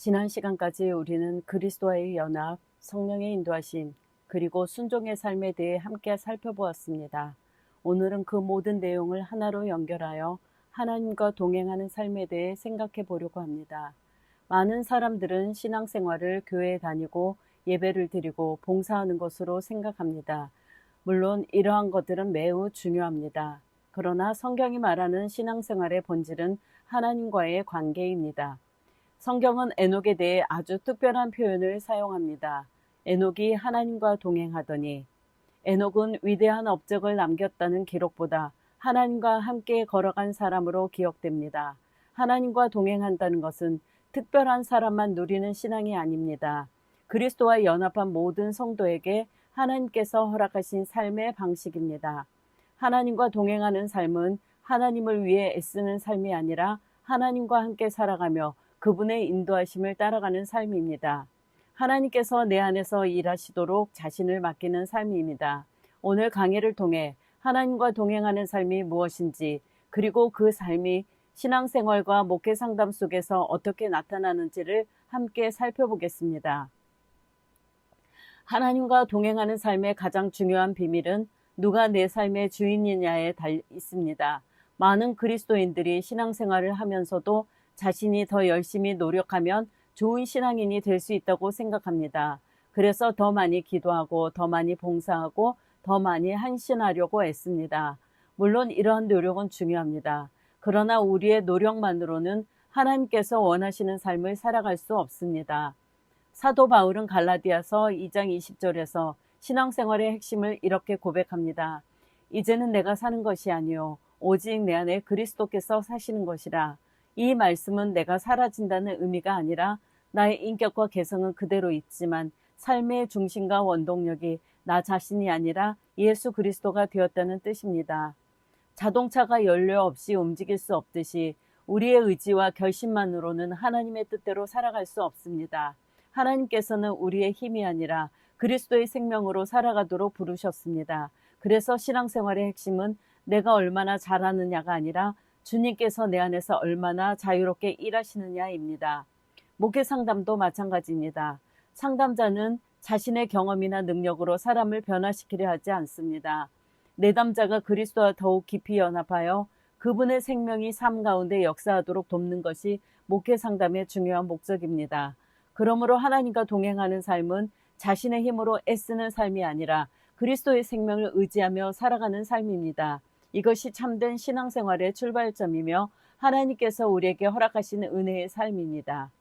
지난 시간까지 우리는 그리스도와의 연합, 성령의 인도하심, 그리고 순종의 삶에 대해 함께 살펴보았습니다. 오늘은 그 모든 내용을 하나로 연결하여 하나님과 동행하는 삶에 대해 생각해 보려고 합니다. 많은 사람들은 신앙생활을 교회에 다니고 예배를 드리고 봉사하는 것으로 생각합니다. 물론 이러한 것들은 매우 중요합니다. 그러나 성경이 말하는 신앙생활의 본질은 하나님과의 관계입니다. 성경은 에녹에 대해 아주 특별한 표현을 사용합니다. 에녹이 하나님과 동행하더니, 에녹은 위대한 업적을 남겼다는 기록보다 하나님과 함께 걸어간 사람으로 기억됩니다. 하나님과 동행한다는 것은 특별한 사람만 누리는 신앙이 아닙니다. 그리스도와 연합한 모든 성도에게 하나님께서 허락하신 삶의 방식입니다. 하나님과 동행하는 삶은 하나님을 위해 애쓰는 삶이 아니라 하나님과 함께 살아가며 그분의 인도하심을 따라가는 삶입니다. 하나님께서 내 안에서 일하시도록 자신을 맡기는 삶입니다. 오늘 강의를 통해 하나님과 동행하는 삶이 무엇인지, 그리고 그 삶이 신앙생활과 목회 상담 속에서 어떻게 나타나는지를 함께 살펴보겠습니다. 하나님과 동행하는 삶의 가장 중요한 비밀은 누가 내 삶의 주인이냐에 달려 있습니다. 많은 그리스도인들이 신앙생활을 하면서도 자신이 더 열심히 노력하면 좋은 신앙인이 될 수 있다고 생각합니다. 그래서 더 많이 기도하고 더 많이 봉사하고 더 많이 헌신하려고 애씁니다. 물론 이러한 노력은 중요합니다. 그러나 우리의 노력만으로는 하나님께서 원하시는 삶을 살아갈 수 없습니다. 사도 바울은 갈라디아서 2장 20절에서 신앙생활의 핵심을 이렇게 고백합니다. 이제는 내가 사는 것이 아니요 오직 내 안에 그리스도께서 사시는 것이라. 이 말씀은 내가 사라진다는 의미가 아니라 나의 인격과 개성은 그대로 있지만 삶의 중심과 원동력이 나 자신이 아니라 예수 그리스도가 되었다는 뜻입니다. 자동차가 연료 없이 움직일 수 없듯이 우리의 의지와 결심만으로는 하나님의 뜻대로 살아갈 수 없습니다. 하나님께서는 우리의 힘이 아니라 그리스도의 생명으로 살아가도록 부르셨습니다. 그래서 신앙생활의 핵심은 내가 얼마나 잘하느냐가 아니라 주님께서 내 안에서 얼마나 자유롭게 일하시느냐입니다. 목회 상담도 마찬가지입니다. 상담자는 자신의 경험이나 능력으로 사람을 변화시키려 하지 않습니다. 내담자가 그리스도와 더욱 깊이 연합하여 그분의 생명이 삶 가운데 역사하도록 돕는 것이 목회 상담의 중요한 목적입니다. 그러므로 하나님과 동행하는 삶은 자신의 힘으로 애쓰는 삶이 아니라 그리스도의 생명을 의지하며 살아가는 삶입니다. 이것이 참된 신앙생활의 출발점이며 하나님께서 우리에게 허락하시는 은혜의 삶입니다.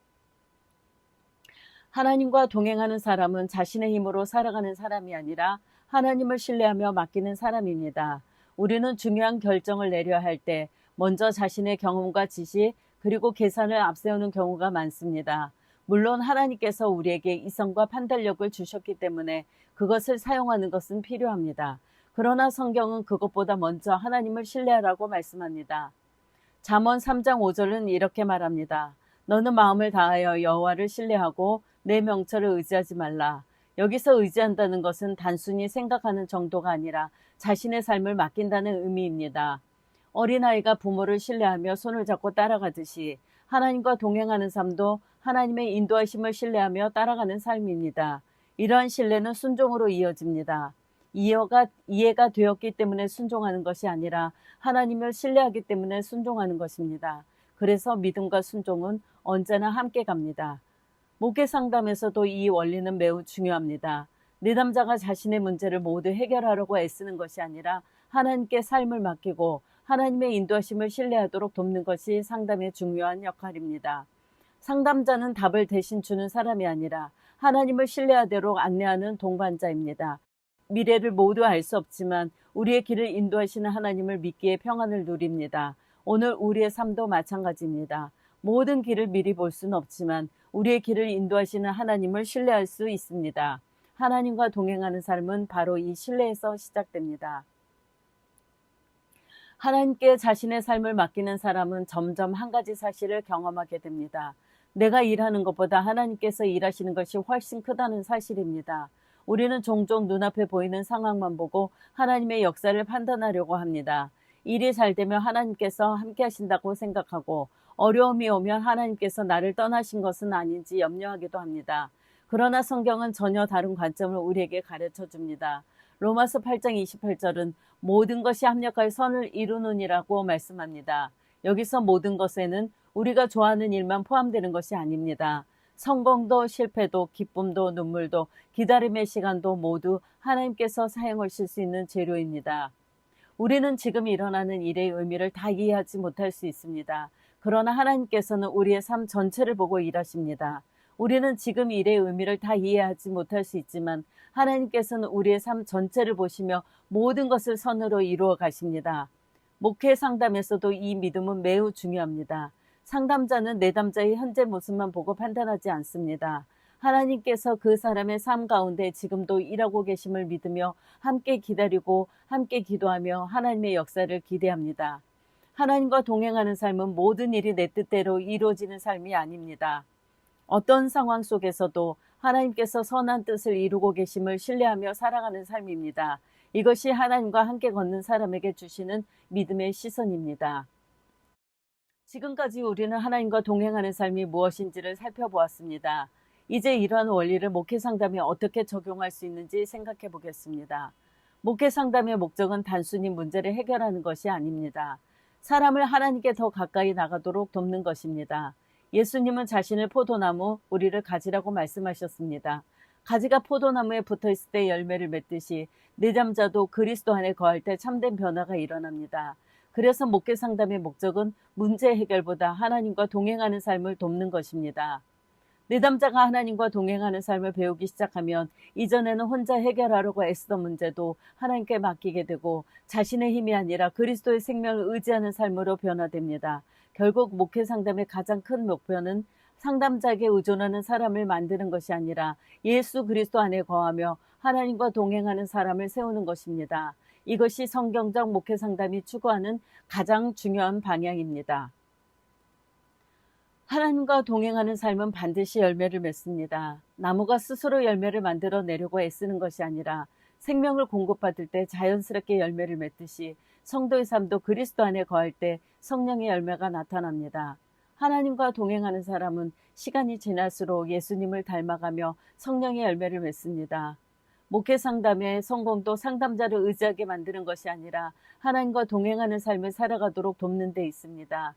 하나님과 동행하는 사람은 자신의 힘으로 살아가는 사람이 아니라 하나님을 신뢰하며 맡기는 사람입니다. 우리는 중요한 결정을 내려야 할 때 먼저 자신의 경험과 지식 그리고 계산을 앞세우는 경우가 많습니다. 물론 하나님께서 우리에게 이성과 판단력을 주셨기 때문에 그것을 사용하는 것은 필요합니다. 그러나 성경은 그것보다 먼저 하나님을 신뢰하라고 말씀합니다. 잠언 3장 5절은 이렇게 말합니다. 너는 마음을 다하여 여호와를 신뢰하고 내 명철을 의지하지 말라. 여기서 의지한다는 것은 단순히 생각하는 정도가 아니라 자신의 삶을 맡긴다는 의미입니다. 어린아이가 부모를 신뢰하며 손을 잡고 따라가듯이 하나님과 동행하는 삶도 하나님의 인도하심을 신뢰하며 따라가는 삶입니다. 이러한 신뢰는 순종으로 이어집니다. 이해가 되었기 때문에 순종하는 것이 아니라 하나님을 신뢰하기 때문에 순종하는 것입니다. 그래서 믿음과 순종은 언제나 함께 갑니다. 목회 상담에서도 이 원리는 매우 중요합니다. 내담자가 자신의 문제를 모두 해결하려고 애쓰는 것이 아니라 하나님께 삶을 맡기고 하나님의 인도하심을 신뢰하도록 돕는 것이 상담의 중요한 역할입니다. 상담자는 답을 대신 주는 사람이 아니라 하나님을 신뢰하도록 안내하는 동반자입니다. 미래를 모두 알 수 없지만 우리의 길을 인도하시는 하나님을 믿기에 평안을 누립니다. 오늘 우리의 삶도 마찬가지입니다. 모든 길을 미리 볼 수는 없지만 우리의 길을 인도하시는 하나님을 신뢰할 수 있습니다. 하나님과 동행하는 삶은 바로 이 신뢰에서 시작됩니다. 하나님께 자신의 삶을 맡기는 사람은 점점 한 가지 사실을 경험하게 됩니다. 내가 일하는 것보다 하나님께서 일하시는 것이 훨씬 크다는 사실입니다. 우리는 종종 눈앞에 보이는 상황만 보고 하나님의 역사를 판단하려고 합니다. 일이 잘 되면 하나님께서 함께 하신다고 생각하고 어려움이 오면 하나님께서 나를 떠나신 것은 아닌지 염려하기도 합니다. 그러나 성경은 전혀 다른 관점을 우리에게 가르쳐 줍니다. 로마서 8장 28절은 모든 것이 합력하여 선을 이루느니라고 말씀합니다. 여기서 모든 것에는 우리가 좋아하는 일만 포함되는 것이 아닙니다. 성공도 실패도 기쁨도 눈물도 기다림의 시간도 모두 하나님께서 사용하실 수 있는 재료입니다. 우리는 지금 일어나는 일의 의미를 다 이해하지 못할 수 있습니다. 그러나 하나님께서는 우리의 삶 전체를 보고 일하십니다. 우리는 지금 일의 의미를 다 이해하지 못할 수 있지만 하나님께서는 우리의 삶 전체를 보시며 모든 것을 선으로 이루어 가십니다. 목회 상담에서도 이 믿음은 매우 중요합니다. 상담자는 내담자의 현재 모습만 보고 판단하지 않습니다. 하나님께서 그 사람의 삶 가운데 지금도 일하고 계심을 믿으며 함께 기다리고 함께 기도하며 하나님의 역사를 기대합니다. 하나님과 동행하는 삶은 모든 일이 내 뜻대로 이루어지는 삶이 아닙니다. 어떤 상황 속에서도 하나님께서 선한 뜻을 이루고 계심을 신뢰하며 살아가는 삶입니다. 이것이 하나님과 함께 걷는 사람에게 주시는 믿음의 시선입니다. 지금까지 우리는 하나님과 동행하는 삶이 무엇인지를 살펴보았습니다. 이제 이러한 원리를 목회 상담에 어떻게 적용할 수 있는지 생각해 보겠습니다. 목회 상담의 목적은 단순히 문제를 해결하는 것이 아닙니다. 사람을 하나님께 더 가까이 나가도록 돕는 것입니다. 예수님은 자신을 포도나무, 우리를 가지라고 말씀하셨습니다. 가지가 포도나무에 붙어있을 때 열매를 맺듯이 내담자도 그리스도 안에 거할 때 참된 변화가 일어납니다. 그래서 목회 상담의 목적은 문제 해결보다 하나님과 동행하는 삶을 돕는 것입니다. 내담자가 하나님과 동행하는 삶을 배우기 시작하면 이전에는 혼자 해결하려고 애쓰던 문제도 하나님께 맡기게 되고 자신의 힘이 아니라 그리스도의 생명을 의지하는 삶으로 변화됩니다. 결국 목회 상담의 가장 큰 목표는 상담자에게 의존하는 사람을 만드는 것이 아니라 예수 그리스도 안에 거하며 하나님과 동행하는 사람을 세우는 것입니다. 이것이 성경적 목회 상담이 추구하는 가장 중요한 방향입니다. 하나님과 동행하는 삶은 반드시 열매를 맺습니다. 나무가 스스로 열매를 만들어 내려고 애쓰는 것이 아니라 생명을 공급받을 때 자연스럽게 열매를 맺듯이 성도의 삶도 그리스도 안에 거할 때 성령의 열매가 나타납니다. 하나님과 동행하는 사람은 시간이 지날수록 예수님을 닮아가며 성령의 열매를 맺습니다. 목회 상담의 성공도 상담자를 의지하게 만드는 것이 아니라 하나님과 동행하는 삶을 살아가도록 돕는 데 있습니다.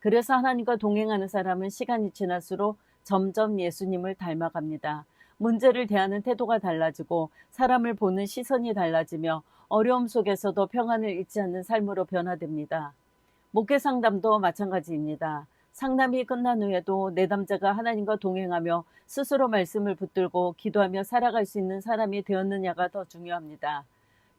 그래서 하나님과 동행하는 사람은 시간이 지날수록 점점 예수님을 닮아갑니다. 문제를 대하는 태도가 달라지고 사람을 보는 시선이 달라지며 어려움 속에서도 평안을 잃지 않는 삶으로 변화됩니다. 목회 상담도 마찬가지입니다. 상담이 끝난 후에도 내담자가 하나님과 동행하며 스스로 말씀을 붙들고 기도하며 살아갈 수 있는 사람이 되었느냐가 더 중요합니다.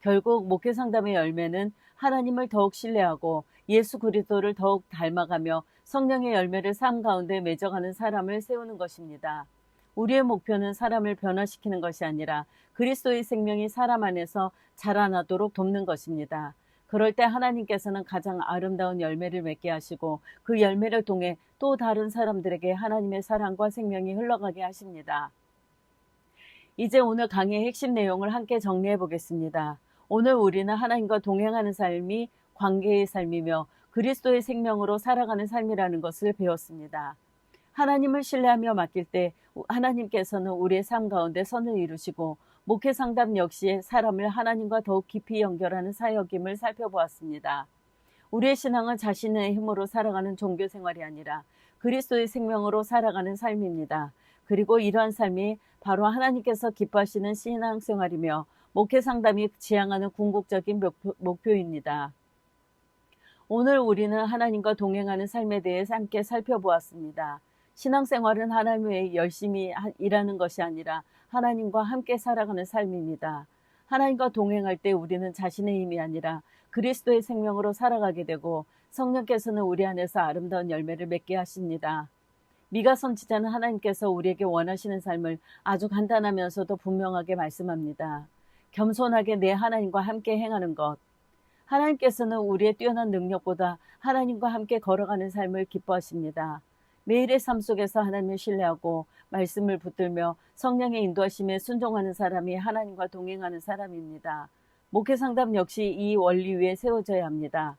결국 목회 상담의 열매는 하나님을 더욱 신뢰하고 예수 그리스도를 더욱 닮아가며 성령의 열매를 삶 가운데 맺어가는 사람을 세우는 것입니다. 우리의 목표는 사람을 변화시키는 것이 아니라 그리스도의 생명이 사람 안에서 자라나도록 돕는 것입니다. 그럴 때 하나님께서는 가장 아름다운 열매를 맺게 하시고 그 열매를 통해 또 다른 사람들에게 하나님의 사랑과 생명이 흘러가게 하십니다. 이제 오늘 강의의 핵심 내용을 함께 정리해 보겠습니다. 오늘 우리는 하나님과 동행하는 삶이 관계의 삶이며 그리스도의 생명으로 살아가는 삶이라는 것을 배웠습니다. 하나님을 신뢰하며 맡길 때 하나님께서는 우리의 삶 가운데 선을 이루시고 목회 상담 역시 사람을 하나님과 더욱 깊이 연결하는 사역임을 살펴보았습니다. 우리의 신앙은 자신의 힘으로 살아가는 종교 생활이 아니라 그리스도의 생명으로 살아가는 삶입니다. 그리고 이러한 삶이 바로 하나님께서 기뻐하시는 신앙생활이며 목회 상담이 지향하는 궁극적인 목표입니다. 오늘 우리는 하나님과 동행하는 삶에 대해 함께 살펴보았습니다. 신앙생활은 하나님 외에 열심히 일하는 것이 아니라 하나님과 함께 살아가는 삶입니다. 하나님과 동행할 때 우리는 자신의 힘이 아니라 그리스도의 생명으로 살아가게 되고 성령께서는 우리 안에서 아름다운 열매를 맺게 하십니다. 미가 선지자는 하나님께서 우리에게 원하시는 삶을 아주 간단하면서도 분명하게 말씀합니다. 겸손하게 내 하나님과 함께 행하는 것. 하나님께서는 우리의 뛰어난 능력보다 하나님과 함께 걸어가는 삶을 기뻐하십니다. 매일의 삶 속에서 하나님을 신뢰하고 말씀을 붙들며 성령의 인도하심에 순종하는 사람이 하나님과 동행하는 사람입니다. 목회 상담 역시 이 원리 위에 세워져야 합니다.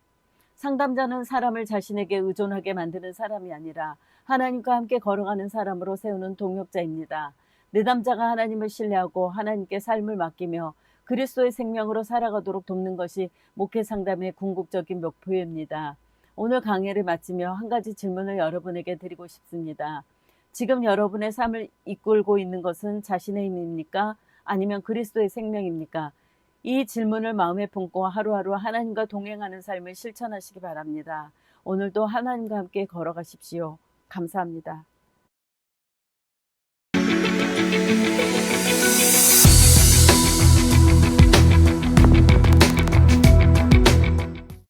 상담자는 사람을 자신에게 의존하게 만드는 사람이 아니라 하나님과 함께 걸어가는 사람으로 세우는 동역자입니다. 내담자가 하나님을 신뢰하고 하나님께 삶을 맡기며 그리스도의 생명으로 살아가도록 돕는 것이 목회 상담의 궁극적인 목표입니다. 오늘 강의를 마치며 한 가지 질문을 여러분에게 드리고 싶습니다. 지금 여러분의 삶을 이끌고 있는 것은 자신의 힘입니까? 아니면 그리스도의 생명입니까? 이 질문을 마음에 품고 하루하루 하나님과 동행하는 삶을 실천하시기 바랍니다. 오늘도 하나님과 함께 걸어가십시오. 감사합니다.